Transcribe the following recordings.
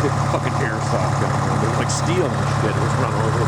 big fucking airsoft gun. It was like steel and shit. It was run over.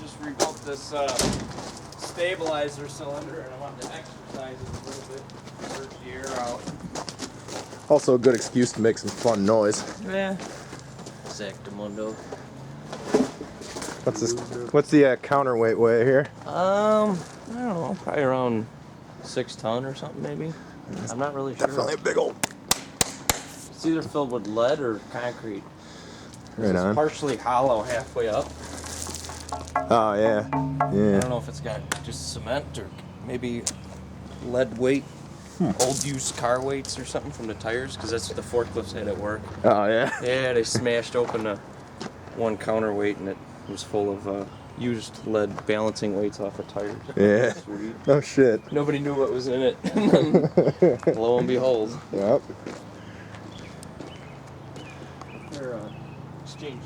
Just rebuilt this stabilizer cylinder, and I wanted to exercise it a little bit, purge the air out. Also a good excuse to make some fun noise. Yeah. Exactamundo. What's the counterweight weigh here? I don't know, probably around 6 ton or something maybe. I'm not really sure. Definitely a big old. It's either filled with lead or concrete. Right on. It's partially hollow halfway up. Oh yeah, yeah. I don't know if it's got just cement or maybe lead weight, old used car weights or something from the tires, because that's what the forklifts had at work. Oh yeah. Yeah, they smashed open one counterweight and it was full of used lead balancing weights off of tires. Yeah. Sweet. Oh shit. Nobody knew what was in it. And then, lo and behold. Yep. They're exchange.